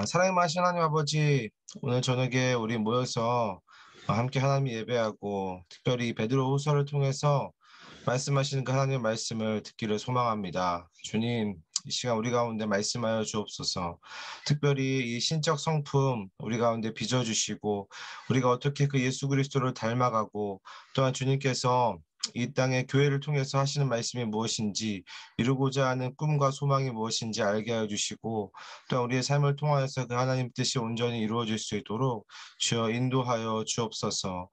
사랑의 하나님 아버지, 오늘 저녁에 우리 모여서 함께 하나님 예배하고 특별히 베드로후서를 통해서 말씀하시는 그 하나님의 말씀을 듣기를 소망합니다. 주님, 이 시간 우리 가운데 말씀하여 주옵소서. 특별히 이 신적 성품 우리 가운데 빚어주시고 우리가 어떻게 그 예수 그리스도를 닮아가고 또한 주님께서 이 땅의 교회를 통해서 하시는 말씀이 무엇인지 이루고자 하는 꿈과 소망이 무엇인지 알게 하여 주시고 또한 우리의 삶을 통하여서 그 하나님 뜻이 온전히 이루어질 수 있도록 주여 인도하여 주옵소서.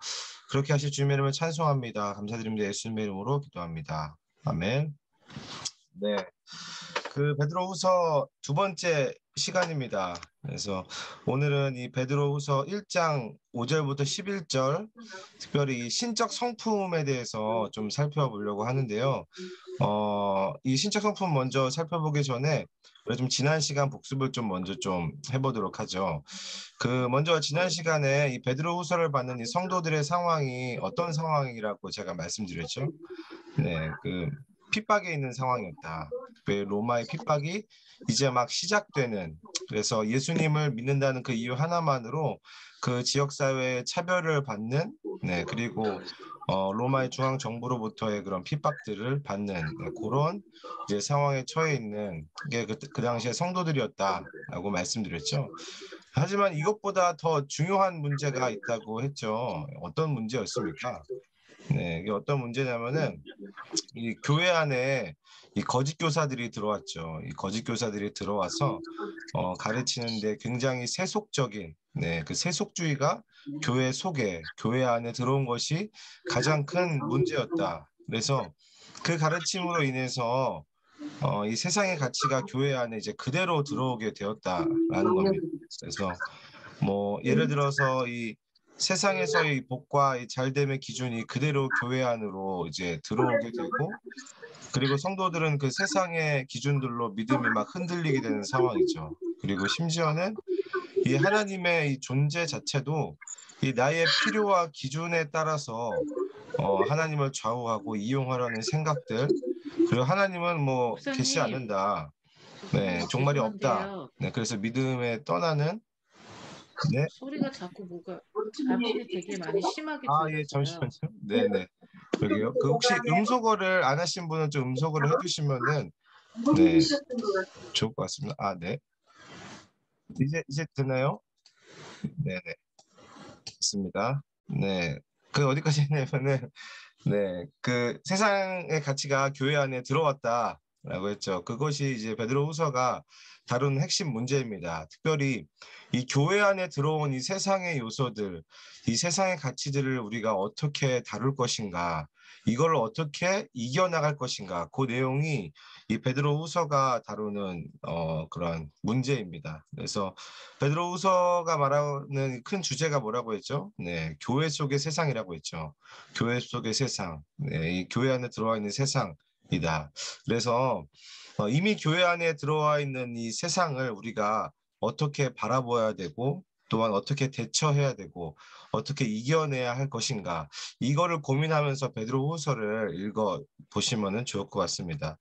그렇게 하실 주님의 이름을 찬송합니다. 감사드립니다. 예수님의 이름으로 기도합니다. 아멘. 네. 그 베드로후서 두 번째 시간입니다. 그래서 오늘은 이 베드로후서 1장 5절부터 11절 특별히 이 신적 성품에 대해서 좀 살펴보려고 하는데요. 이 신적 성품 먼저 살펴보기 전에 우리 좀 지난 시간 복습을 좀 먼저 좀 해보도록 하죠. 그 먼저 지난 시간에 이 베드로후서를 받는 이 성도들의 상황이 어떤 상황이라고 제가 말씀드렸죠. 네, 그 핍박에 있는 상황이었다. 특별히 로마의 핍박이 이제 막 시작되는, 그래서 예수님을 믿는다는 그 이유 하나만으로 그 지역 사회의 차별을 받는, 네, 그리고 로마의 중앙 정부로부터의 그런 핍박들을 받는, 네, 그런 이제 상황에 처해 있는 게 그 당시의 성도들이었다라고 말씀드렸죠. 하지만 이것보다 더 중요한 문제가 있다고 했죠. 어떤 문제였습니까? 네, 이게 어떤 문제냐면은 이 교회 안에 이 거짓 교사들이 들어왔죠. 이 거짓 교사들이 들어와서 가르치는데 굉장히 세속적인, 네, 그 세속주의가 교회 속에, 교회 안에 들어온 것이 가장 큰 문제였다. 그래서 그 가르침으로 인해서 이 세상의 가치가 교회 안에 이제 그대로 들어오게 되었다라는 겁니다. 그래서 뭐 예를 들어서 이 세상에서의 복과 이 잘됨의 기준이 그대로 교회 안으로 이제 들어오게 되고, 그리고 성도들은 그 세상의 기준들로 믿음이 막 흔들리게 되는 상황이죠. 그리고 심지어는 이 하나님의 이 존재 자체도 이 나의 필요와 기준에 따라서 하나님을 좌우하고 이용하려는 생각들, 그리고 하나님은 뭐 계시지 목사님, 않는다. 네, 목사님 종말이 없다. 죄송한데요. 네, 그래서 믿음에 떠나는. 네. 소리가 자꾸 뭐가 잡음이 되게 많이 심하게 예, 잠시만요. 들려서요. 네네. 그러게요. 그 혹시 음소거를 안 하신 분은 좀 음소거를 해주시면은, 네, 좋을 것 같습니다. 네. 이제 되나요? 네네. 됐습니다. 네. 그 어디까지 했냐면은, 네, 그 세상의 가치가 교회 안에 들어왔다라고 했죠. 그것이 이제 베드로후서가 다룬 핵심 문제입니다. 특별히 이 교회 안에 들어온 이 세상의 요소들, 이 세상의 가치들을 우리가 어떻게 다룰 것인가, 이걸 어떻게 이겨나갈 것인가, 그 내용이 이 베드로후서가 다루는 그런 문제입니다. 그래서 베드로후서가 말하는 큰 주제가 뭐라고 했죠? 네, 교회 속의 세상이라고 했죠. 교회 속의 세상, 네, 이 교회 안에 들어와 있는 세상이다. 그래서 이미 교회 안에 들어와 있는 이 세상을 우리가 어떻게 바라보아야 되고, 또한 어떻게 대처해야 되고, 어떻게 이겨내야 할 것인가, 이거를 고민하면서 베드로후서를 읽어 보시면 좋을 것 같습니다.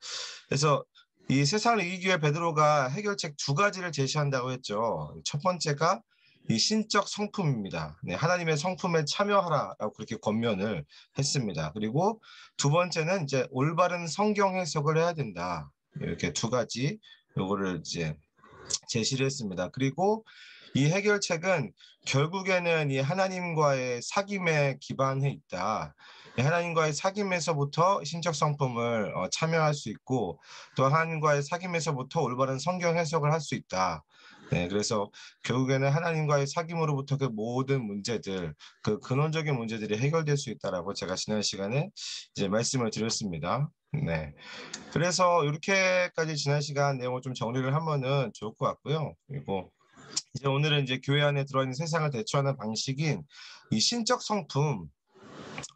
그래서 이 세상을 이기기 위해 베드로가 해결책 두 가지를 제시한다고 했죠. 첫 번째가 이 신적 성품입니다. 네, 하나님의 성품에 참여하라라고 그렇게 권면을 했습니다. 그리고 두 번째는 이제 올바른 성경 해석을 해야 된다. 이렇게 두 가지 요거를 이제 제시를 했습니다. 그리고 이 해결책은 결국에는 이 하나님과의 사귐에 기반해 있다. 이 하나님과의 사귐에서부터 신적 성품을 참여할 수 있고, 또 하나님과의 사귐에서부터 올바른 성경 해석을 할 수 있다. 네, 그래서 결국에는 하나님과의 사귐으로부터 그 모든 문제들, 그 근원적인 문제들이 해결될 수 있다라고 제가 지난 시간에 이제 말씀을 드렸습니다. 네. 그래서 이렇게까지 지난 시간 내용을 좀 정리를 하면은 좋을 것 같고요. 그리고 이제 오늘은 이제 교회 안에 들어있는 세상을 대처하는 방식인 이 신적 성품,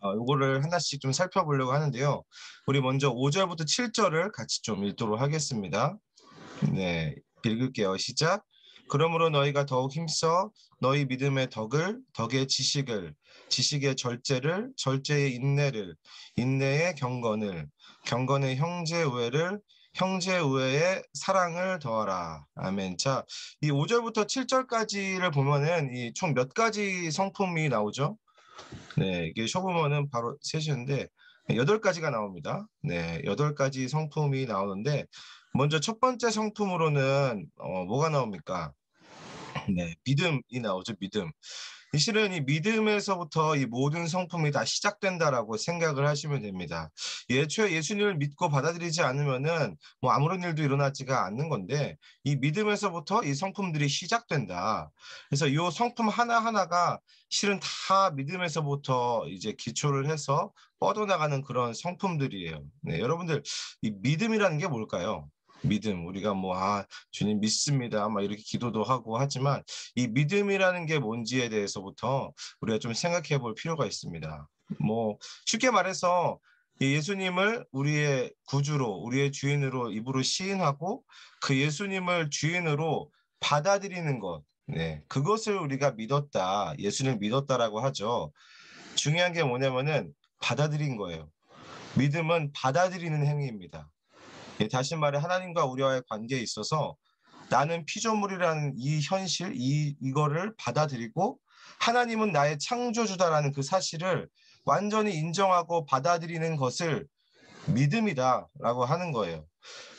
요거를 하나씩 좀 살펴보려고 하는데요. 우리 먼저 5절부터 7절을 같이 좀 읽도록 하겠습니다. 네, 읽을게요. 시작. 그러므로 너희가 더욱 힘써 너희 믿음의 덕의 지식을, 지식의 절제의 인내를, 인내의 경건을, 경건의 형제 우애를, 형제 우애에 사랑을 더하라. 아멘. 자, 이 5절부터 7절까지를 보면은 이 총 몇 가지 성품이 나오죠? 네, 이게 쇼보면은 바로 셋이는데 8가지가 나옵니다. 네, 8가지 성품이 나오는데 먼저 첫 번째 성품으로는 뭐가 나옵니까? 네, 믿음이 나오죠, 믿음. 실은 이 믿음에서부터 이 모든 성품이 다 시작된다라고 생각을 하시면 됩니다. 예초에 예수님을 믿고 받아들이지 않으면은 뭐 아무런 일도 일어나지가 않는 건데 이 믿음에서부터 이 성품들이 시작된다. 그래서 이 성품 하나하나가 실은 다 믿음에서부터 이제 기초를 해서 뻗어나가는 그런 성품들이에요. 네, 여러분들 이 믿음이라는 게 뭘까요? 믿음 우리가 뭐 주님 믿습니다 막 이렇게 기도도 하고 하지만 이 믿음이라는 게 뭔지에 대해서부터 우리가 좀 생각해 볼 필요가 있습니다. 뭐 쉽게 말해서 이 예수님을 우리의 구주로 우리의 주인으로 입으로 시인하고 그 예수님을 주인으로 받아들이는 것, 네, 그것을 우리가 믿었다, 예수님을 믿었다라고 하죠. 중요한 게 뭐냐면은 받아들인 거예요. 믿음은 받아들이는 행위입니다. 예, 다시 말해 하나님과 우리와의 관계에 있어서 나는 피조물이라는 이 현실, 이거를 받아들이고 하나님은 나의 창조주다라는 그 사실을 완전히 인정하고 받아들이는 것을 믿음이다라고 하는 거예요.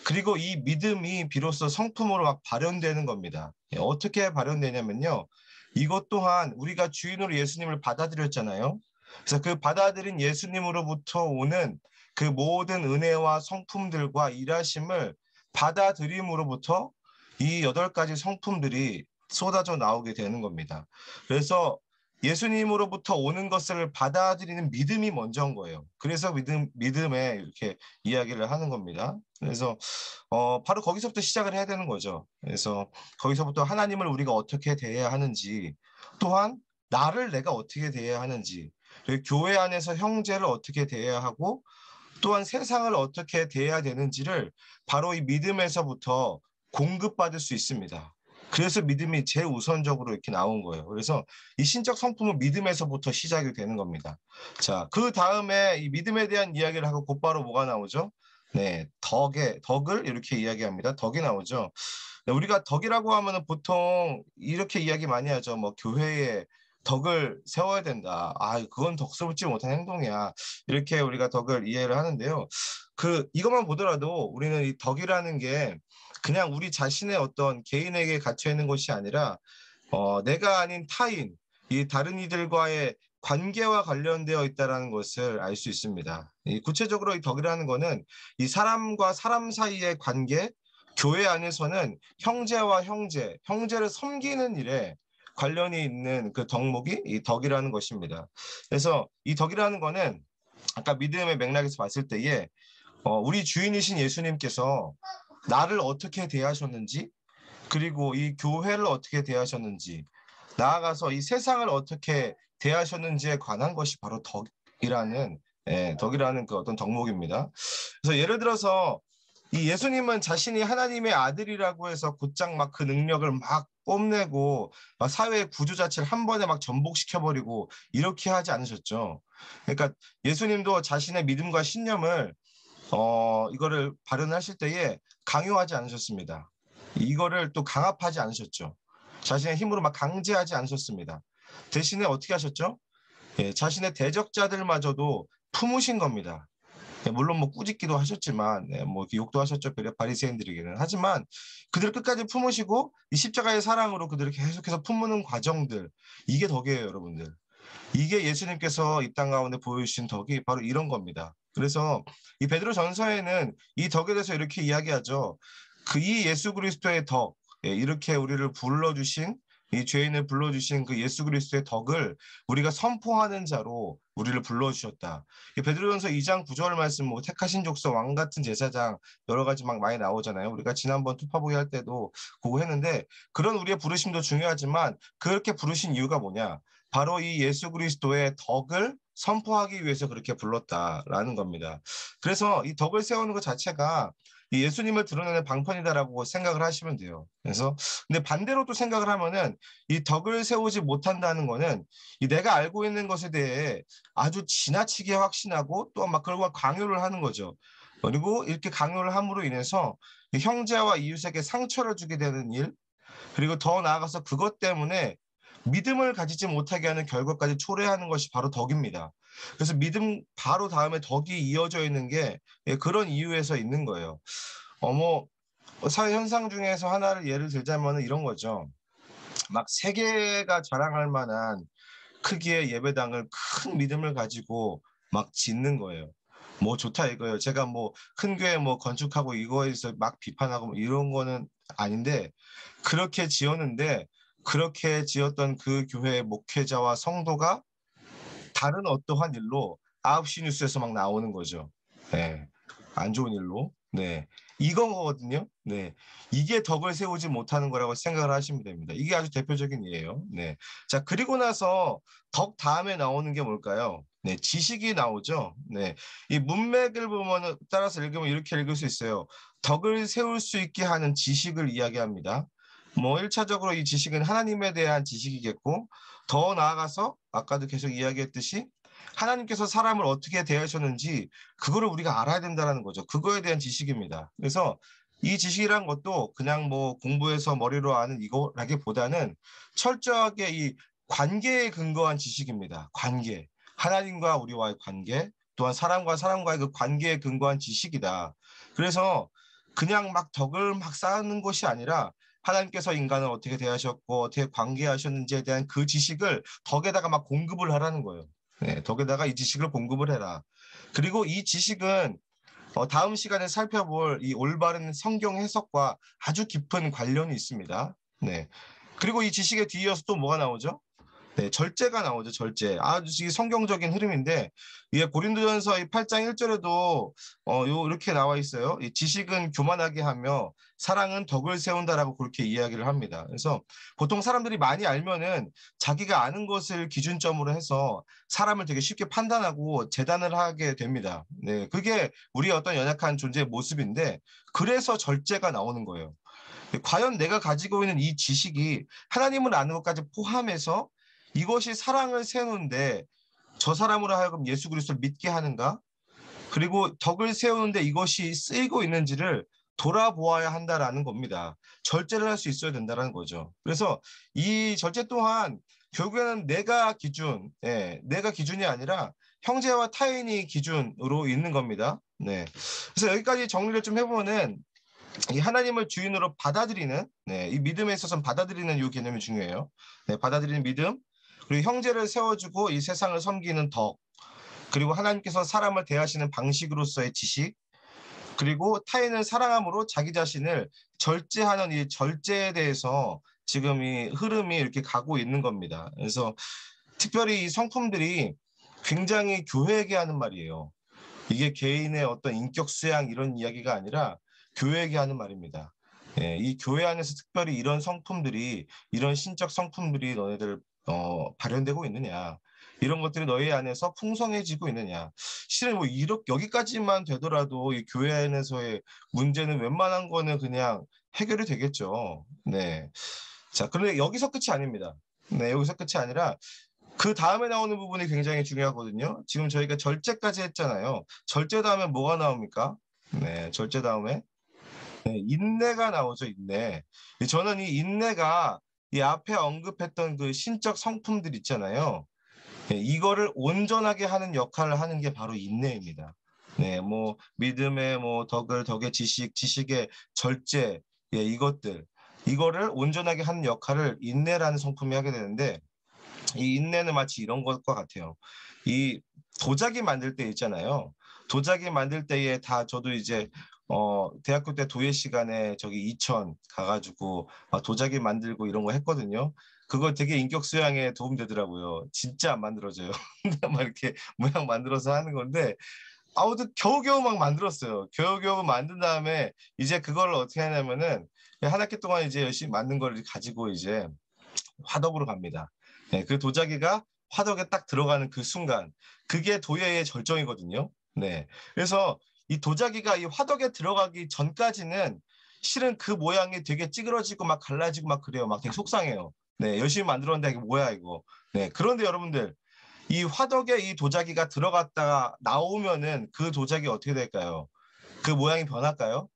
그리고 이 믿음이 비로소 성품으로 막 발현되는 겁니다. 예, 어떻게 발현되냐면요. 이것 또한 우리가 주인으로 예수님을 받아들였잖아요. 그래서 그 받아들인 예수님으로부터 오는 그 모든 은혜와 성품들과 일하심을 받아들임으로부터 이 8가지 성품들이 쏟아져 나오게 되는 겁니다. 그래서 예수님으로부터 오는 것을 받아들이는 믿음이 먼저인 거예요. 그래서 믿음에 이렇게 이야기를 하는 겁니다. 그래서 바로 거기서부터 시작을 해야 되는 거죠. 그래서 거기서부터 하나님을 우리가 어떻게 대해야 하는지, 또한 나를 내가 어떻게 대해야 하는지, 그리고 교회 안에서 형제를 어떻게 대해야 하고, 또한 세상을 어떻게 대해야 되는지를 바로 이 믿음에서부터 공급받을 수 있습니다. 그래서 믿음이 제우선적으로 이렇게 나온 거예요. 그래서 이 신적 성품은 믿음에서부터 시작이 되는 겁니다. 자, 그 다음에 이 믿음에 대한 이야기를 하고 곧바로 뭐가 나오죠? 네, 덕을 이렇게 이야기합니다. 덕이 나오죠. 네, 우리가 덕이라고 하면은 보통 이렇게 이야기 많이 하죠. 뭐 교회에 덕을 세워야 된다. 그건 덕스럽지 못한 행동이야. 이렇게 우리가 덕을 이해를 하는데요. 이것만 보더라도 우리는 이 덕이라는 게 그냥 우리 자신의 어떤 개인에게 갇혀 있는 것이 아니라 내가 아닌 타인, 이 다른 이들과의 관계와 관련되어 있다는 것을 알 수 있습니다. 구체적으로 이 덕이라는 것은 이 사람과 사람 사이의 관계, 교회 안에서는 형제와 형제를 섬기는 일에 관련이 있는 그 덕목이 이 덕이라는 것입니다. 그래서 이 덕이라는 것은 아까 믿음의 맥락에서 봤을 때에 우리 주인이신 예수님께서 나를 어떻게 대하셨는지, 그리고 이 교회를 어떻게 대하셨는지, 나아가서 이 세상을 어떻게 대하셨는지에 관한 것이 바로 덕이라는 그 어떤 덕목입니다. 그래서 예를 들어서 이 예수님은 자신이 하나님의 아들이라고 해서 곧장 막 그 능력을 막 뽐내고 막 사회의 구조 자체를 한 번에 막 전복시켜버리고 이렇게 하지 않으셨죠. 그러니까 예수님도 자신의 믿음과 신념을 이거를 발현하실 때에 강요하지 않으셨습니다. 이거를 또 강압하지 않으셨죠. 자신의 힘으로 막 강제하지 않으셨습니다. 대신에 어떻게 하셨죠? 예, 자신의 대적자들마저도 품으신 겁니다. 예, 물론 뭐 꾸짖기도 하셨지만, 뭐 욕도 하셨죠. 바리새인들에게는. 하지만 그들 끝까지 품으시고 이 십자가의 사랑으로 그들을 계속해서 품는 과정들, 이게 덕이에요, 여러분들. 이게 예수님께서 이 땅 가운데 보여주신 덕이 바로 이런 겁니다. 그래서 이 베드로 전서에는 이 덕에 대해서 이렇게 이야기하죠. 이 예수 그리스도의 덕, 이렇게 우리를 불러주신 이 죄인을 불러주신 그 예수 그리스도의 덕을 우리가 선포하는 자로 우리를 불러주셨다. 베드로전서 2장 9절 말씀, 뭐 택하신 족속 왕 같은 제사장 여러 가지 막 많이 나오잖아요. 우리가 지난번 투파보기 할 때도 그거 했는데 그런 우리의 부르심도 중요하지만 그렇게 부르신 이유가 뭐냐? 바로 이 예수 그리스도의 덕을 선포하기 위해서 그렇게 불렀다라는 겁니다. 그래서 이 덕을 세우는 것 자체가 이 예수님을 드러내는 방편이다라고 생각을 하시면 돼요. 그래서 근데 반대로 또 생각을 하면은 이 덕을 세우지 못한다는 거는 이 내가 알고 있는 것에 대해 아주 지나치게 확신하고 또 막 그걸 강요를 하는 거죠. 그리고 이렇게 강요를 함으로 인해서 형제와 이웃에게 상처를 주게 되는 일, 그리고 더 나아가서 그것 때문에 믿음을 가지지 못하게 하는 결과까지 초래하는 것이 바로 덕입니다. 그래서 믿음 바로 다음에 덕이 이어져 있는 게 그런 이유에서 있는 거예요. 뭐 사회 현상 중에서 하나를 예를 들자면 이런 거죠. 막 세계가 자랑할 만한 크기의 예배당을 큰 믿음을 가지고 막 짓는 거예요. 뭐 좋다 이거예요. 제가 뭐 큰 교회 뭐 건축하고 이거에서 막 비판하고 뭐 이런 거는 아닌데, 그렇게 지었는데 그렇게 지었던 그 교회의 목회자와 성도가 다른 어떠한 일로 9시 뉴스에서 막 나오는 거죠. 네. 안 좋은 일로. 네. 이건 거거든요. 네. 이게 덕을 세우지 못하는 거라고 생각을 하시면 됩니다. 이게 아주 대표적인 예예요. 네. 자, 그리고 나서 덕 다음에 나오는 게 뭘까요? 네, 지식이 나오죠. 네. 이 문맥을 보면은 따라서 읽으면 이렇게 읽을 수 있어요. 덕을 세울 수 있게 하는 지식을 이야기합니다. 뭐 1차적으로 이 지식은 하나님에 대한 지식이겠고, 더 나아가서 아까도 계속 이야기했듯이 하나님께서 사람을 어떻게 대하셨는지 그거를 우리가 알아야 된다는 거죠. 그거에 대한 지식입니다. 그래서 이 지식이란 것도 그냥 뭐 공부해서 머리로 아는 이거라기보다는 철저하게 이 관계에 근거한 지식입니다. 관계. 하나님과 우리와의 관계, 또한 사람과 사람과의 그 관계에 근거한 지식이다. 그래서 그냥 막 덕을 막 쌓는 것이 아니라 하나님께서 인간을 어떻게 대하셨고 어떻게 관계하셨는지에 대한 그 지식을 덕에다가 막 공급을 하라는 거예요. 네, 덕에다가 이 지식을 공급을 해라. 그리고 이 지식은 다음 시간에 살펴볼 이 올바른 성경 해석과 아주 깊은 관련이 있습니다. 네. 그리고 이 지식에 뒤이어서 또 뭐가 나오죠? 네, 절제가 나오죠. 절제. 아주 성경적인 흐름인데, 이게 고린도전서 8장 1절에도 이렇게 나와 있어요. 이 지식은 교만하게 하며 사랑은 덕을 세운다라고 그렇게 이야기를 합니다. 그래서 보통 사람들이 많이 알면은 자기가 아는 것을 기준점으로 해서 사람을 되게 쉽게 판단하고 재단을 하게 됩니다. 네, 그게 우리의 어떤 연약한 존재의 모습인데, 그래서 절제가 나오는 거예요. 과연 내가 가지고 있는 이 지식이 하나님을 아는 것까지 포함해서 이것이 사랑을 세우는데 저 사람으로 하여금 예수 그리스도를 믿게 하는가? 그리고 덕을 세우는데 이것이 쓰이고 있는지를 돌아보아야 한다라는 겁니다. 절제를 할 수 있어야 된다는 거죠. 그래서 이 절제 또한 결국에는 내가 기준, 내가 기준이 아니라 형제와 타인이 기준으로 있는 겁니다. 네. 그래서 여기까지 정리를 좀 해보면은 이 하나님을 주인으로 받아들이는, 이 믿음에 있어서 받아들이는 이 개념이 중요해요. 네, 받아들이는 믿음, 그리고 형제를 세워주고 이 세상을 섬기는 덕, 그리고 하나님께서 사람을 대하시는 방식으로서의 지식, 그리고 타인을 사랑함으로 자기 자신을 절제하는 이 절제에 대해서 지금 이 흐름이 이렇게 가고 있는 겁니다. 그래서 특별히 이 성품들이 굉장히 교회에게 하는 말이에요. 이게 개인의 어떤 인격 수양 이런 이야기가 아니라 교회에게 하는 말입니다. 이 교회 안에서 특별히 이런 성품들이, 이런 신적 성품들이 너네들 발현되고 있느냐, 이런 것들이 너희 안에서 풍성해지고 있느냐. 실은 뭐 이렇게 여기까지만 되더라도 이 교회 안에서의 문제는 웬만한 거는 그냥 해결이 되겠죠. 네. 자, 그런데 여기서 끝이 아닙니다. 네, 여기서 끝이 아니라 그 다음에 나오는 부분이 굉장히 중요하거든요. 지금 저희가 절제까지 했잖아요. 절제 다음에 뭐가 나옵니까? 네, 절제 다음에 인내가 나오죠, 인내. 저는 이 인내가 이 앞에 언급했던 그 신적 성품들 있잖아요. 이거를 온전하게 하는 역할을 하는 게 바로 인내입니다. 네, 뭐 믿음의 뭐 덕의 지식, 지식의 절제, 이거를 온전하게 하는 역할을 인내라는 성품이 하게 되는데, 이 인내는 마치 이런 것과 같아요. 이 도자기 만들 때 있잖아요. 도자기 만들 때에 다 저도 이제 대학교 때 도예 시간에 저기 이천 가가지고 도자기 만들고 이런 거 했거든요. 그거 되게 인격 수양에 도움 되더라고요. 진짜 안 만들어져요. 막 이렇게 모양 만들어서 하는 건데 아무튼 겨우겨우 막 만들었어요. 겨우겨우 만든 다음에 이제 그걸 어떻게 하냐면은 한 학기 동안 이제 열심히 만든 걸 가지고 이제 화덕으로 갑니다. 네, 그 도자기가 화덕에 딱 들어가는 그 순간, 그게 도예의 절정이거든요. 네, 그래서 이 도자기가 이 화덕에 들어가기 전까지는 실은 그 모양이 되게 찌그러지고 막 갈라지고 막 그래요. 막 되게 속상해요. 네, 열심히 만들었는데 이게 뭐야 이거. 네, 그런데 여러분들 이 화덕에 이 도자기가 들어갔다가 나오면은 그 도자기 어떻게 될까요? 그 모양이 변할까요?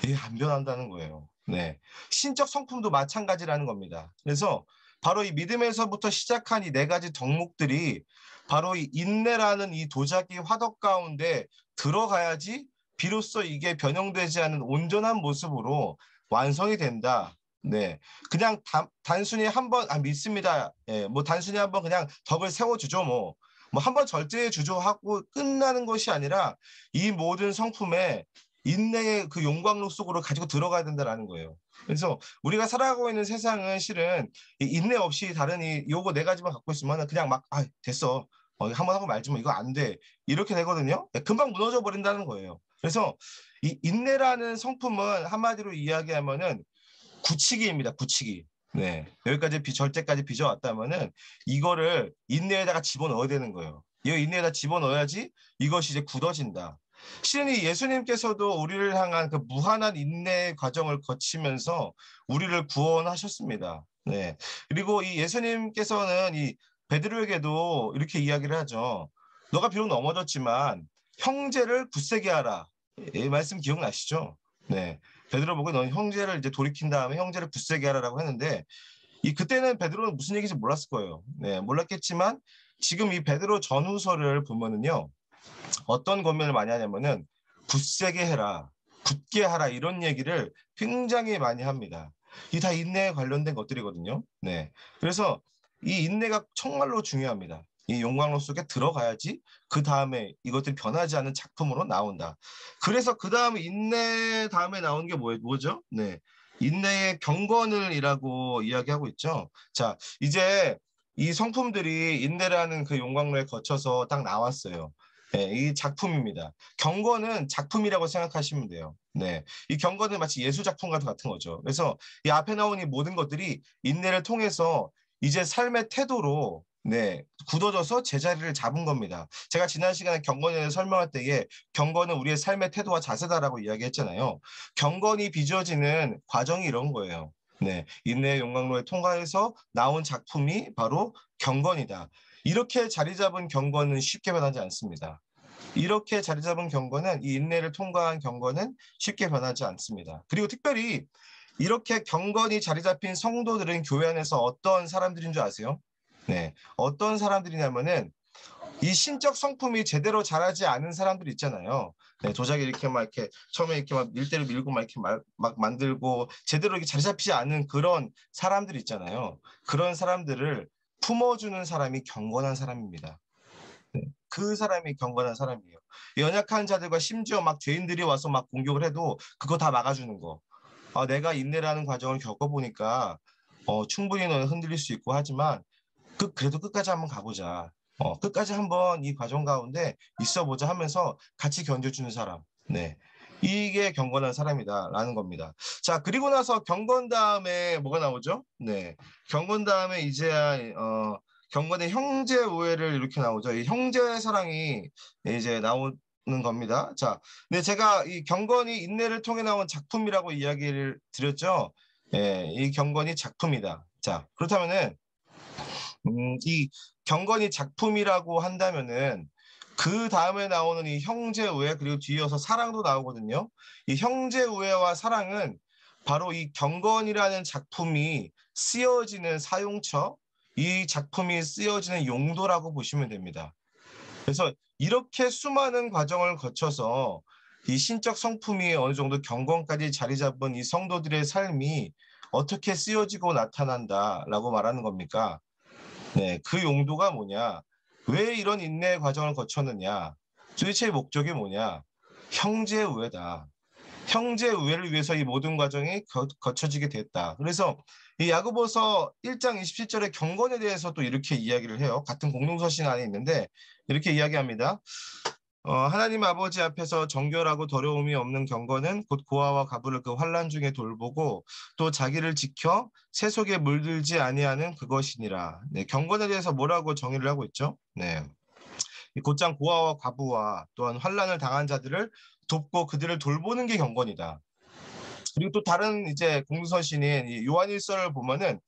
이게 안 변한다는 거예요. 네. 신적 성품도 마찬가지라는 겁니다. 그래서 바로 이 믿음에서부터 시작한 이 네 가지 덕목들이 바로 이 인내라는 이 도자기 화덕 가운데 들어가야지 비로소 이게 변형되지 않은 온전한 모습으로 완성이 된다. 네. 그냥 단순히 한번 믿습니다. 예, 뭐 단순히 한번 그냥 덕을 세워주죠. 뭐 한번 절제해 주죠 하고 끝나는 것이 아니라 이 모든 성품에 인내의 그 용광로 속으로 가지고 들어가야 된다라는 거예요. 그래서 우리가 살아가고 있는 세상은 실은 이 인내 없이 다른 요거 네 가지만 갖고 있으면 그냥 막 됐어. 한번 하고 말지 뭐 이거 안 돼. 이렇게 되거든요. 금방 무너져 버린다는 거예요. 그래서 이 인내라는 성품은 한마디로 이야기하면은 굳히기입니다. 굳히기. 네. 여기까지 절제까지 빚어왔다면은 이거를 인내에다가 집어넣어야 되는 거예요. 이 인내에다 집어넣어야지 이것이 이제 굳어진다. 실은 이 예수님께서도 우리를 향한 그 무한한 인내 과정을 거치면서 우리를 구원하셨습니다. 네. 그리고 이 예수님께서는 이 베드로에게도 이렇게 이야기를 하죠. 너가 비록 넘어졌지만 형제를 굳세게 하라. 이 말씀 기억나시죠? 네. 베드로 보고 넌 형제를 이제 돌이킨 다음에 형제를 굳세게 하라라고 했는데 그때는 베드로는 무슨 얘기인지 몰랐을 거예요. 네, 몰랐겠지만 지금 이 베드로 전후서를 보면은요. 어떤 권면을 많이 하냐면은 굳세게 해라, 굳게 하라 이런 얘기를 굉장히 많이 합니다. 이 다 인내에 관련된 것들이거든요. 네, 그래서 이 인내가 정말로 중요합니다. 이 용광로 속에 들어가야지 그 다음에 이것들이 변하지 않는 작품으로 나온다. 그래서 그 다음에 인내 다음에 나오는 게 뭐죠? 네, 인내의 경건을이라고 이야기하고 있죠. 자, 이제 이 성품들이 인내라는 그 용광로에 거쳐서 딱 나왔어요. 네, 이 작품입니다. 경건은 작품이라고 생각하시면 돼요. 네, 이 경건은 마치 예술 작품 같은 거죠. 그래서 이 앞에 나온 이 모든 것들이 인내를 통해서 이제 삶의 태도로 굳어져서 제자리를 잡은 겁니다. 제가 지난 시간에 경건에 대해서 설명할 때에 경건은 우리의 삶의 태도와 자세다라고 이야기했잖아요. 경건이 빚어지는 과정이 이런 거예요. 네, 인내의 용광로에 통과해서 나온 작품이 바로 경건이다. 이렇게 자리 잡은 경건은 쉽게 변하지 않습니다. 이렇게 자리 잡은 경건은 이 인내를 통과한 경건은 쉽게 변하지 않습니다. 그리고 특별히 이렇게 경건이 자리 잡힌 성도들은 교회 안에서 어떤 사람들인 줄 아세요? 네, 어떤 사람들이냐면은 이 신적 성품이 제대로 자라지 않은 사람들 있잖아요. 네, 도자기 이렇게 막 이렇게 처음에 이렇게 막 밀대로 밀고 막 이렇게 막 만들고 제대로 이렇게 자리 잡히지 않은 그런 사람들 있잖아요. 그런 사람들을 품어주는 사람이 경건한 사람입니다. 네, 그 사람이 경건한 사람이에요. 연약한 자들과 심지어 막 죄인들이 와서 막 공격을 해도 그거 다 막아주는 거. 내가 인내라는 과정을 겪어보니까 충분히 너는 흔들릴 수 있고 하지만 그래도 끝까지 한번 가보자. 끝까지 한번 이 과정 가운데 있어보자 하면서 같이 견뎌주는 사람. 네. 이게 경건한 사람이다라는 겁니다. 자, 그리고 나서 경건 다음에 뭐가 나오죠? 네. 경건 다음에 이제야 경건의 형제 우애를 이렇게 나오죠. 이 형제 사랑이 이제 나오는 겁니다. 자, 근데 제가 이 경건이 인내를 통해 나온 작품이라고 이야기를 드렸죠. 예, 이 경건이 작품이다. 자, 그렇다면은 이 경건이 작품이라고 한다면은 그 다음에 나오는 이 형제 우애 그리고 뒤이어서 사랑도 나오거든요. 이 형제 우애와 사랑은 바로 이 경건이라는 작품이 쓰여지는 사용처, 이 작품이 쓰여지는 용도라고 보시면 됩니다. 그래서 이렇게 수많은 과정을 거쳐서 이 신적 성품이 어느 정도 경건까지 자리 잡은 이 성도들의 삶이 어떻게 쓰여지고 나타난다라고 말하는 겁니까? 네, 그 용도가 뭐냐? 왜 이런 인내의 과정을 거쳤느냐? 도대체 목적이 뭐냐? 형제 우애다. 형제 우애를 위해서 이 모든 과정이 거쳐지게 됐다. 그래서 이 야고보서 1장 27절의 경건에 대해서 또 이렇게 이야기를 해요. 같은 공동서신 안에 있는데 이렇게 이야기합니다. 하나님 아버지 앞에서 정결하고 더러움이 없는 경건은 곧 고아와 가부를 그 환난 중에 돌보고 또 자기를 지켜 새 속에 물들지 아니하는 그것이니라. 네, 경건에 대해서 뭐라고 정의를 하고 있죠? 네, 곧장 고아와 과부와 또한 환난을 당한 자들을 돕고 그들을 돌보는 게 경건이다. 그리고 또 다른 이제 공동서신인 요한일서를 보면은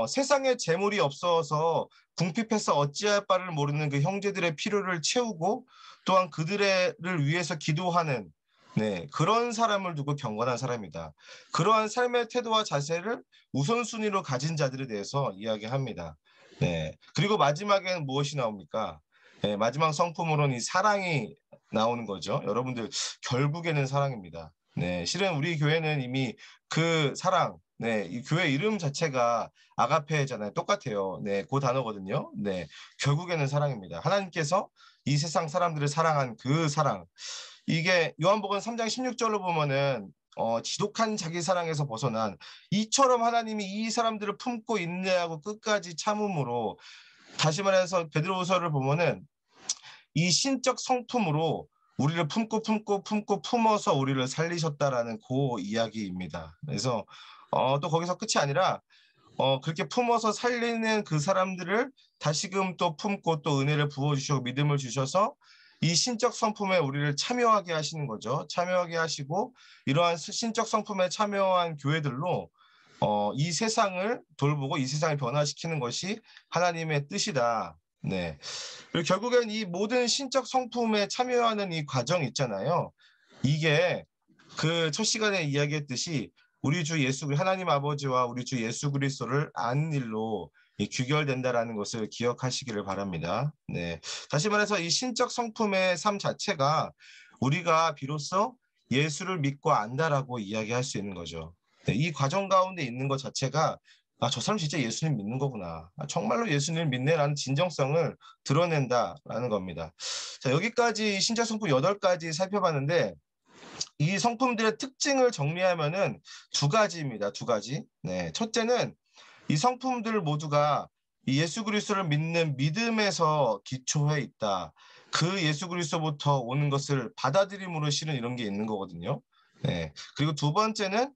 세상에 재물이 없어서 궁핍해서 어찌할 바를 모르는 그 형제들의 필요를 채우고 또한 그들을 위해서 기도하는 네, 그런 사람을 두고 경건한 사람이다. 그러한 삶의 태도와 자세를 우선순위로 가진 자들에 대해서 이야기합니다. 네, 그리고 마지막에는 무엇이 나옵니까? 네, 마지막 성품으로는 이 사랑이 나오는 거죠. 여러분들, 결국에는 사랑입니다. 네, 실은 우리 교회는 이미 그 사랑, 네, 이 교회 이름 자체가 아가페잖아요. 똑같아요. 네, 그 단어거든요. 네, 결국에는 사랑입니다. 하나님께서 이 세상 사람들을 사랑한 그 사랑. 이게 요한복음 3장 16절로 보면은 지독한 자기 사랑에서 벗어난 이처럼 하나님이 이 사람들을 품고 인내하고 끝까지 참음으로, 다시 말해서 베드로후서를 보면은 이 신적 성품으로 우리를 품고 품어서 우리를 살리셨다라는 그 이야기입니다. 그래서 또 거기서 끝이 아니라 그렇게 품어서 살리는 그 사람들을 다시금 또 품고 또 은혜를 부어주시고 믿음을 주셔서 이 신적 성품에 우리를 참여하게 하시는 거죠. 참여하게 하시고 이러한 신적 성품에 참여한 교회들로 이 세상을 돌보고 이 세상을 변화시키는 것이 하나님의 뜻이다. 네. 그리고 결국엔 이 모든 신적 성품에 참여하는 이 과정 있잖아요. 이게 그 첫 시간에 이야기했듯이 우리 주 예수 하나님 아버지와 우리 주 예수 그리스도를 아는 일로 규결된다라는 것을 기억하시기를 바랍니다. 네. 다시 말해서 이 신적 성품의 삶 자체가 우리가 비로소 예수를 믿고 안다라고 이야기할 수 있는 거죠. 네, 이 과정 가운데 있는 것 자체가 저 사람 진짜 예수님 믿는 거구나. 정말로 예수님 믿네라는 진정성을 드러낸다라는 겁니다. 자, 여기까지 신적 성품 8가지 살펴봤는데 이 성품들의 특징을 정리하면은 두 가지입니다. 두 가지. 네. 첫째는 이 성품들 모두가 이 예수 그리스도를 믿는 믿음에서 기초해 있다. 그 예수 그리스도부터 오는 것을 받아들임으로 실은 이런 게 있는 거거든요. 네. 그리고 두 번째는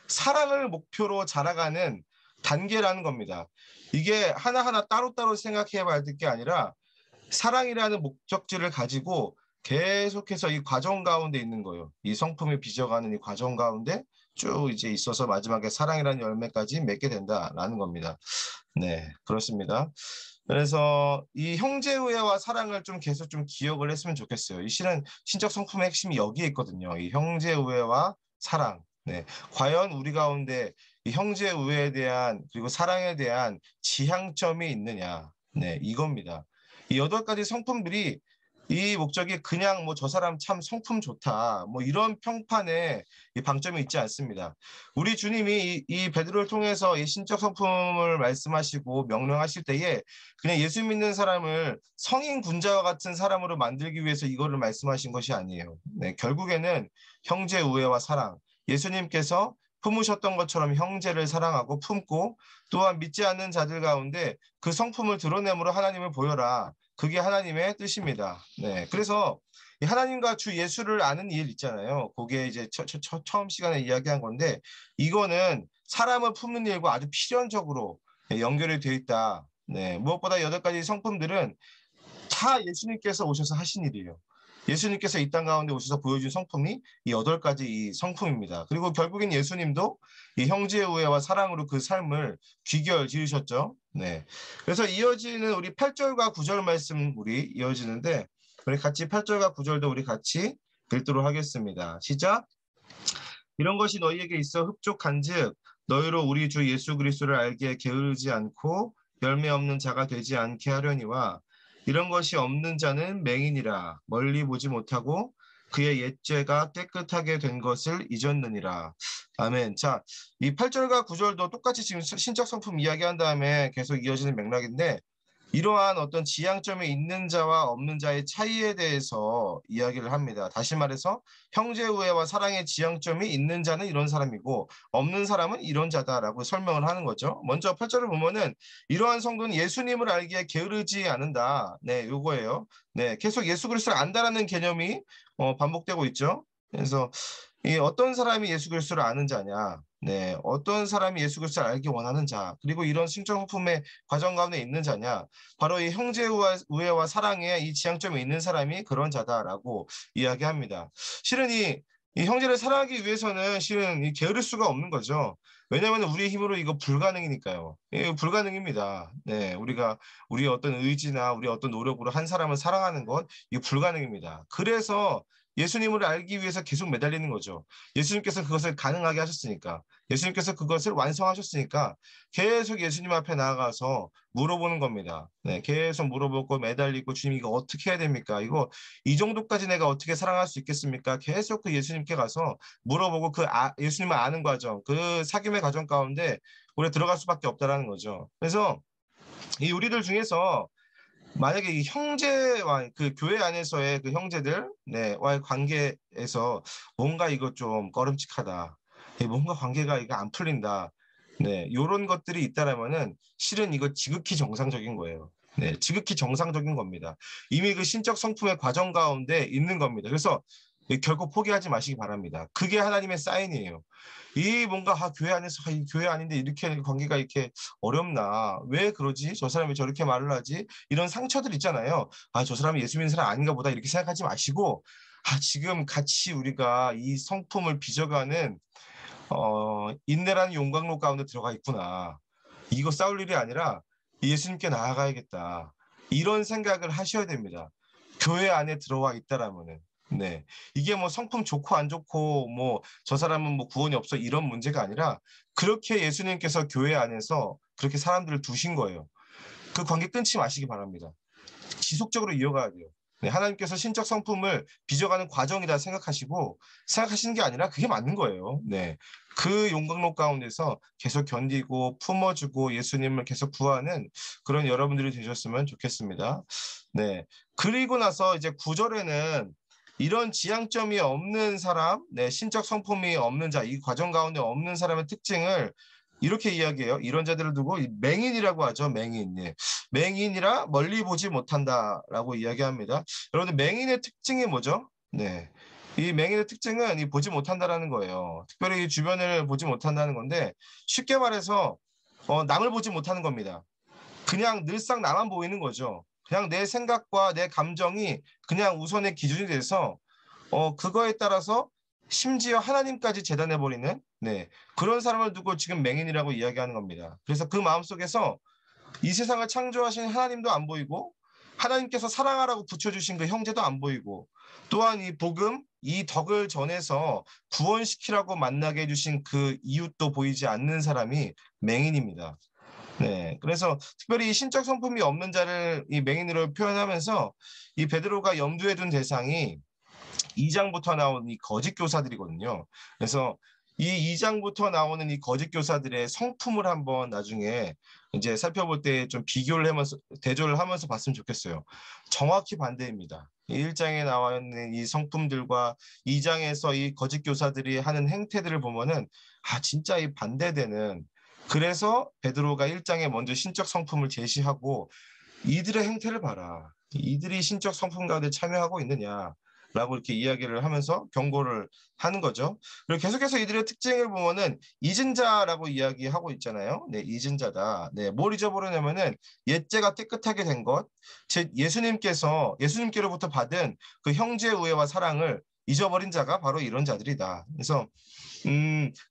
사랑을 목표로 자라가는 단계라는 겁니다. 이게 하나하나 따로따로 생각해 봐야 될 게 아니라 사랑이라는 목적지를 가지고 계속해서 이 과정 가운데 있는 거예요. 이 성품을 빚어가는 이 과정 가운데 쭉 이제 있어서 마지막에 사랑이라는 열매까지 맺게 된다라는 겁니다. 네, 그렇습니다. 그래서 이 형제우애와 사랑을 좀 계속 좀 기억을 했으면 좋겠어요. 이 실은 신적 성품의 핵심이 여기에 있거든요. 이 형제우애와 사랑. 네, 과연 우리 가운데 이 형제우애에 대한 그리고 사랑에 대한 지향점이 있느냐. 네, 이겁니다. 이 8가지 성품들이 이 목적이 그냥 뭐 저 사람 참 성품 좋다 뭐 이런 평판에 이 방점이 있지 않습니다. 우리 주님이 이 베드로를 통해서 이 신적 성품을 말씀하시고 명령하실 때에 그냥 예수 믿는 사람을 성인 군자와 같은 사람으로 만들기 위해서 이거를 말씀하신 것이 아니에요. 네, 결국에는 형제 우애와 사랑, 예수님께서 품으셨던 것처럼 형제를 사랑하고 품고 또한 믿지 않는 자들 가운데 그 성품을 드러내므로 하나님을 보여라. 그게 하나님의 뜻입니다. 네, 그래서 하나님과 주 예수를 아는 일 있잖아요. 그게 이제 처음 시간에 이야기한 건데 이거는 사람을 품는 일과 아주 필연적으로 연결이 되어 있다. 네, 무엇보다 8가지 성품들은 다 예수님께서 오셔서 하신 일이에요. 예수님께서 이 땅 가운데 오셔서 보여준 성품이 이 8가지 이 성품입니다. 그리고 결국엔 예수님도 이 형제의 우애와 사랑으로 그 삶을 귀결 지으셨죠. 네. 그래서 이어지는 우리 8절과 9절 말씀 우리 이어지는데 우리 같이 8절과 9절도 우리 같이 읽도록 하겠습니다. 시작. 이런 것이 너희에게 있어 흡족한즉 너희로 우리 주 예수 그리스도를 알게 게으르지 않고 열매 없는 자가 되지 않게 하려니와 이런 것이 없는 자는 맹인이라 멀리 보지 못하고 그의 옛죄가 깨끗하게 된 것을 잊었느니라. 아멘. 자, 이 8절과 9절도 똑같이 지금 신적 성품 이야기한 다음에 계속 이어지는 맥락인데 이러한 어떤 지향점에 있는 자와 없는 자의 차이에 대해서 이야기를 합니다. 다시 말해서 형제 우애와 사랑의 지향점이 있는 자는 이런 사람이고 없는 사람은 이런 자다라고 설명을 하는 거죠. 먼저 8절을 보면은 이러한 성도는 예수님을 알기에 게으르지 않는다. 네, 요거예요. 네, 계속 예수 그리스도를 안다라는 개념이 반복되고 있죠. 그래서 이 어떤 사람이 예수 그리스도를 아는 자냐? 네, 어떤 사람이 예수 그리스도를 알기 원하는 자, 그리고 이런 신정품의 과정 가운데 있는 자냐? 바로 이 형제 우애와 사랑에 이 지향점에 있는 사람이 그런 자다라고 이야기합니다. 실은 이 형제를 사랑하기 위해서는 실은 이 게으를 수가 없는 거죠. 왜냐하면 우리의 힘으로 이거 불가능이니까요. 예, 불가능입니다. 네, 우리가 우리의 어떤 의지나 우리의 어떤 노력으로 한 사람을 사랑하는 건 이거 불가능입니다. 그래서 예수님을 알기 위해서 계속 매달리는 거죠. 예수님께서 그것을 가능하게 하셨으니까. 예수님께서 그것을 완성하셨으니까 계속 예수님 앞에 나아가서 물어보는 겁니다. 네, 계속 물어보고 매달리고 주님 이거 어떻게 해야 됩니까? 이거 이 정도까지 내가 어떻게 사랑할 수 있겠습니까? 계속 그 예수님께 가서 물어보고 예수님을 아는 과정, 그 사귐의 과정 가운데 우리가 들어갈 수밖에 없다라는 거죠. 그래서 이 우리들 중에서 만약에 이 형제와 그 교회 안에서의 그 형제들, 네, 와의 관계에서 뭔가 이거 좀 꺼름칙하다. 뭔가 관계가 이거 안 풀린다. 네, 요런 것들이 있다라면은 실은 이거 지극히 정상적인 거예요. 네, 지극히 정상적인 겁니다. 이미 그 신적 성품의 과정 가운데 있는 겁니다. 그래서 결코 포기하지 마시기 바랍니다. 그게 하나님의 사인이에요. 이 뭔가 교회 안에서 이 교회 아닌데 이렇게 관계가 이렇게 어렵나? 왜 그러지? 저 사람이 저렇게 말을 하지? 이런 상처들 있잖아요. 저 사람이 예수 믿는 사람 아닌가 보다 이렇게 생각하지 마시고 지금 같이 우리가 이 성품을 빚어가는 인내라는 용광로 가운데 들어가 있구나. 이거 싸울 일이 아니라 예수님께 나아가야겠다. 이런 생각을 하셔야 됩니다. 교회 안에 들어와 있다라면은. 네. 이게 뭐 성품 좋고 안 좋고 뭐 저 사람은 뭐 구원이 없어 이런 문제가 아니라 그렇게 예수님께서 교회 안에서 그렇게 사람들을 두신 거예요. 그 관계 끊지 마시기 바랍니다. 지속적으로 이어가야 돼요. 네, 하나님께서 신적 성품을 빚어가는 과정이다 생각하시는 게 아니라 그게 맞는 거예요. 네. 그 용광로 가운데서 계속 견디고 품어주고 예수님을 계속 구하는 그런 여러분들이 되셨으면 좋겠습니다. 네. 그리고 나서 이제 9절에는 이런 지향점이 없는 사람, 네, 신적 성품이 없는 자, 이 과정 가운데 없는 사람의 특징을 이렇게 이야기해요. 이런 자들을 두고 맹인이라고 하죠. 맹인. 예. 맹인이라 멀리 보지 못한다라고 이야기합니다. 여러분들 맹인의 특징이 뭐죠? 네. 이 맹인의 특징은 이 보지 못한다라는 거예요. 특별히 이 주변을 보지 못한다는 건데 쉽게 말해서 남을 보지 못하는 겁니다. 그냥 늘상 나만 보이는 거죠. 그냥 내 생각과 내 감정이 그냥 우선의 기준이 돼서 그거에 따라서 심지어 하나님까지 재단해버리는 네, 그런 사람을 두고 지금 맹인이라고 이야기하는 겁니다. 그래서 그 마음속에서 이 세상을 창조하신 하나님도 안 보이고 하나님께서 사랑하라고 붙여주신 그 형제도 안 보이고 또한 이 복음, 이 덕을 전해서 구원시키라고 만나게 해주신 그 이웃도 보이지 않는 사람이 맹인입니다. 네, 그래서 특별히 신적 성품이 없는 자를 이 맹인으로 표현하면서 이 베드로가 염두에 둔 대상이 2장부터 나오는 이 거짓 교사들이거든요. 그래서 이 2장부터 나오는 이 거짓 교사들의 성품을 한번 나중에 이제 살펴볼 때 좀 비교를 하면서 대조를 하면서 봤으면 좋겠어요. 정확히 반대입니다. 1장에 나와 있는 이 성품들과 2장에서 이 거짓 교사들이 하는 행태들을 보면은 진짜 이 반대되는 그래서 베드로가 1장에 먼저 신적 성품을 제시하고 이들의 행태를 봐라. 이들이 신적 성품 가운데 참여하고 있느냐. 라고 이렇게 이야기를 하면서 경고를 하는 거죠. 그리고 계속해서 이들의 특징을 보면은 잊은 자라고 이야기하고 있잖아요. 네, 잊은 자다. 네, 뭘 잊어버리냐면은 옛죄가 깨끗하게 된 것, 즉 예수님께로부터 받은 그 형제의 우애와 사랑을 잊어버린 자가 바로 이런 자들이다. 그래서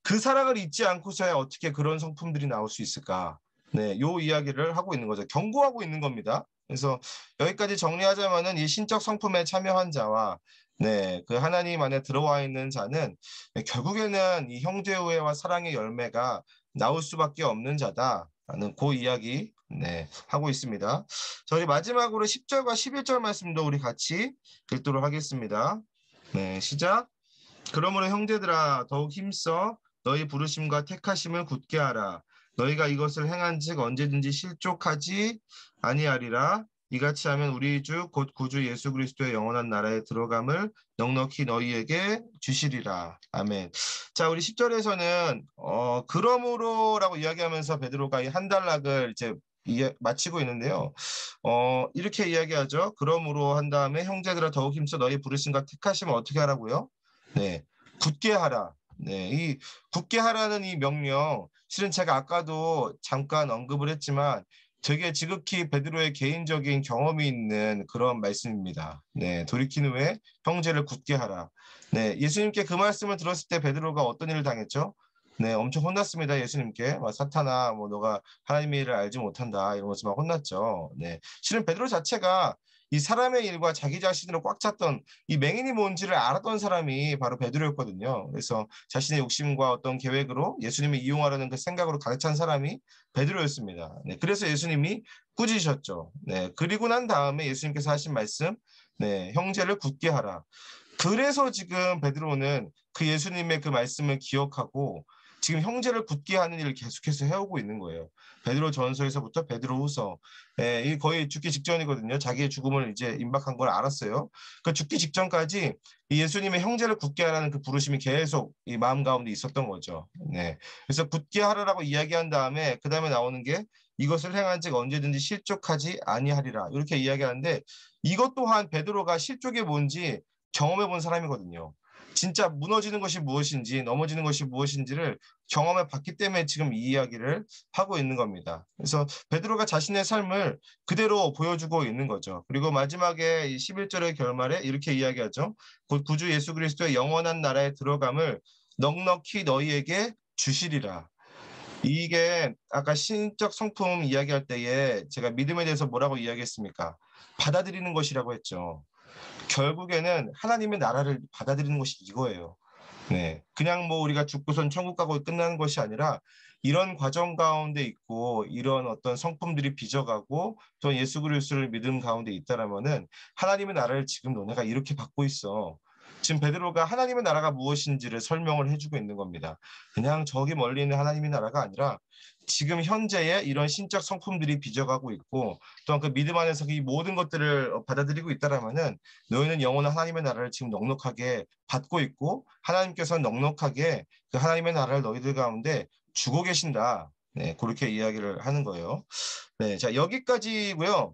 그 사랑을 잊지 않고서야 어떻게 그런 성품들이 나올 수 있을까? 네, 요 이야기를 하고 있는 거죠. 경고하고 있는 겁니다. 그래서 여기까지 정리하자면은 이 신적 성품에 참여한 자와 네, 그 하나님 안에 들어와 있는 자는 결국에는 이 형제우애와 사랑의 열매가 나올 수밖에 없는 자다라는 그 이야기 네, 하고 있습니다. 저희 마지막으로 10절과 11절 말씀도 우리 같이 읽도록 하겠습니다. 네, 시작. 그러므로 형제들아 더욱 힘써 너희 부르심과 택하심을 굳게 하라. 너희가 이것을 행한즉 언제든지 실족하지 아니하리라. 이같이 하면 우리 주 곧 구주 예수 그리스도의 영원한 나라에 들어감을 넉넉히 너희에게 주시리라. 아멘. 자, 우리 10절에서는 그러므로라고 이야기하면서 베드로가 이 한 단락을 이제 마치고 있는데요. 이렇게 이야기하죠. 그러므로 한 다음에 형제들아 더욱 힘써 너희 부르심과 택하심을 어떻게 하라고요? 네, 굳게 하라. 네, 이 굳게 하라는 이 명령, 실은 제가 아까도 잠깐 언급을 했지만 되게 지극히 베드로의 개인적인 경험이 있는 그런 말씀입니다. 네, 돌이킨 후에 형제를 굳게 하라. 네, 예수님께 그 말씀을 들었을 때 베드로가 어떤 일을 당했죠? 네, 엄청 혼났습니다. 예수님께. 막 사탄아, 뭐 너가 하나님의 일을 알지 못한다 이러면서 막 혼났죠. 네, 실은 베드로 자체가 이 사람의 일과 자기 자신으로 꽉 찼던 이 맹인이 뭔지를 알았던 사람이 바로 베드로였거든요. 그래서 자신의 욕심과 어떤 계획으로 예수님을 이용하려는 그 생각으로 가득 찬 사람이 베드로였습니다. 네, 그래서 예수님이 꾸짖으셨죠. 네, 그리고 난 다음에 예수님께서 하신 말씀, 네, 형제를 굳게 하라. 그래서 지금 베드로는 그 예수님의 그 말씀을 기억하고 지금 형제를 굳게 하는 일을 계속해서 해오고 있는 거예요. 베드로 전서에서부터 베드로 후서, 예, 이 거의 죽기 직전이거든요. 자기의 죽음을 이제 임박한 걸 알았어요. 그 죽기 직전까지 이 예수님의 형제를 굳게 하라는 그 부르심이 계속 이 마음 가운데 있었던 거죠. 네. 그래서 굳게 하라라고 이야기한 다음에 그 다음에 나오는 게 이것을 행한 즉 언제든지 실족하지 아니하리라 이렇게 이야기하는데 이것 또한 베드로가 실족이 뭔지 경험해 본 사람이거든요. 진짜 무너지는 것이 무엇인지 넘어지는 것이 무엇인지를 경험해 봤기 때문에 지금 이 이야기를 하고 있는 겁니다. 그래서 베드로가 자신의 삶을 그대로 보여주고 있는 거죠. 그리고 마지막에 이 11절의 결말에 이렇게 이야기하죠. 곧 구주 예수 그리스도의 영원한 나라에 들어감을 넉넉히 너희에게 주시리라. 이게 아까 신적 성품 이야기할 때에 제가 믿음에 대해서 뭐라고 이야기했습니까? 받아들이는 것이라고 했죠. 결국에는 하나님의 나라를 받아들이는 것이 이거예요. 네. 그냥 뭐 우리가 죽고선 천국 가고 끝나는 것이 아니라 이런 과정 가운데 있고 이런 어떤 성품들이 빚어가고 또 예수 그리스도를 믿음 가운데 있다라면은 하나님의 나라를 지금 너네가 이렇게 받고 있어. 지금 베드로가 하나님의 나라가 무엇인지를 설명을 해주고 있는 겁니다. 그냥 저기 멀리 있는 하나님의 나라가 아니라 지금 현재의 이런 신적 성품들이 빚어가고 있고 또한 그 믿음 안에서 이 모든 것들을 받아들이고 있다라면은 너희는 영원한 하나님의 나라를 지금 넉넉하게 받고 있고 하나님께서는 넉넉하게 그 하나님의 나라를 너희들 가운데 주고 계신다. 네, 그렇게 이야기를 하는 거예요. 네, 자, 여기까지고요.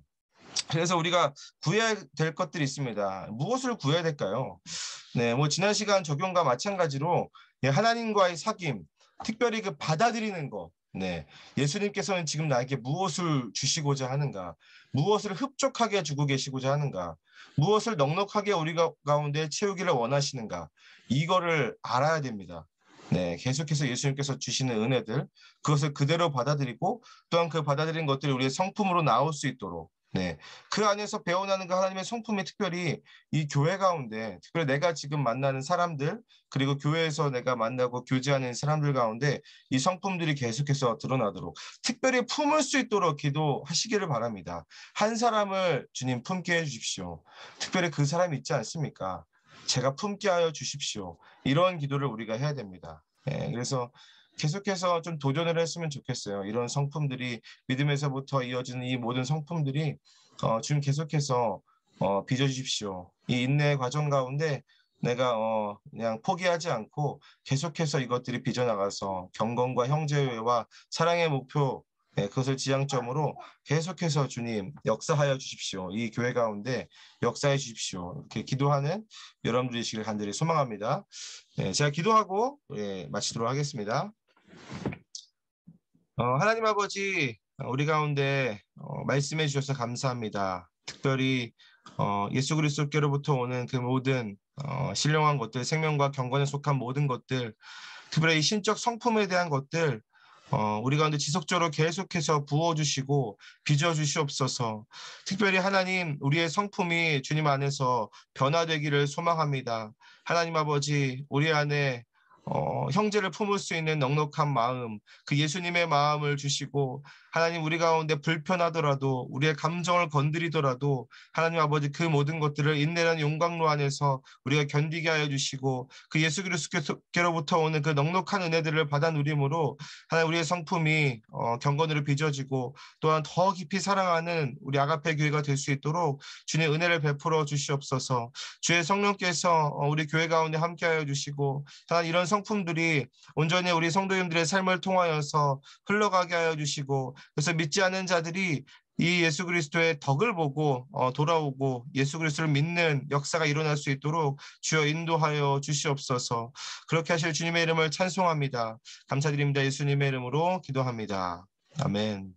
그래서 우리가 구해야 될 것들이 있습니다. 무엇을 구해야 될까요? 네, 뭐 지난 시간 적용과 마찬가지로 예, 하나님과의 사귐, 특별히 그 받아들이는 거. 네, 예수님께서는 지금 나에게 무엇을 주시고자 하는가, 무엇을 흡족하게 주고 계시고자 하는가, 무엇을 넉넉하게 우리가 가운데 채우기를 원하시는가, 이거를 알아야 됩니다. 네, 계속해서 예수님께서 주시는 은혜들, 그것을 그대로 받아들이고 또한 그 받아들인 것들이 우리의 성품으로 나올 수 있도록 네, 그 안에서 배워나는 그 하나님의 성품이 특별히 이 교회 가운데 특별히 내가 지금 만나는 사람들 그리고 교회에서 내가 만나고 교제하는 사람들 가운데 이 성품들이 계속해서 드러나도록 특별히 품을 수 있도록 기도하시기를 바랍니다. 한 사람을 주님 품게 해주십시오. 특별히 그 사람이 있지 않습니까? 제가 품게 하여 주십시오. 이런 기도를 우리가 해야 됩니다. 그래서 계속해서 좀 도전을 했으면 좋겠어요. 이런 성품들이 믿음에서부터 이어지는 이 모든 성품들이 지금 계속해서 빚어주십시오. 이 인내의 과정 가운데 내가 그냥 포기하지 않고 계속해서 이것들이 빚어나가서 경건과 형제와 사랑의 목표 그것을 지향점으로 계속해서 주님 역사하여 주십시오. 이 교회 가운데 역사해 주십시오. 이렇게 기도하는 여러분들이시길 간절히 소망합니다. 네, 제가 기도하고 마치도록 하겠습니다. 하나님 아버지, 우리 가운데 말씀해 주셔서 감사합니다. 특별히 예수 그리스도께로부터 오는 그 모든 신령한 것들, 생명과 경건에 속한 모든 것들, 특별히 이 신적 성품에 대한 것들, 우리 가운데 지속적으로 계속해서 부어주시고 빚어주시옵소서. 특별히 하나님, 우리의 성품이 주님 안에서 변화되기를 소망합니다. 하나님 아버지, 우리 안에 형제를 품을 수 있는 넉넉한 마음, 그 예수님의 마음을 주시고 하나님 우리 가운데 불편하더라도 우리의 감정을 건드리더라도 하나님 아버지 그 모든 것들을 인내라는 용광로 안에서 우리가 견디게 하여 주시고 그 예수 그리스도께로부터 오는 그 넉넉한 은혜들을 받아 누림으로 하나님 우리의 성품이 경건으로 빚어지고 또한 더 깊이 사랑하는 우리 아가페 교회가 될 수 있도록 주님 은혜를 베풀어 주시옵소서. 주의 성령께서 우리 교회 가운데 함께하여 주시고 하나님 이런 성품들이 온전히 우리 성도님들의 삶을 통하여서 흘러가게 하여 주시고 그래서 믿지 않는 자들이 이 예수 그리스도의 덕을 보고 돌아오고 예수 그리스도를 믿는 역사가 일어날 수 있도록 주여 인도하여 주시옵소서. 그렇게 하실 주님의 이름을 찬송합니다. 감사드립니다. 예수님의 이름으로 기도합니다. 아멘.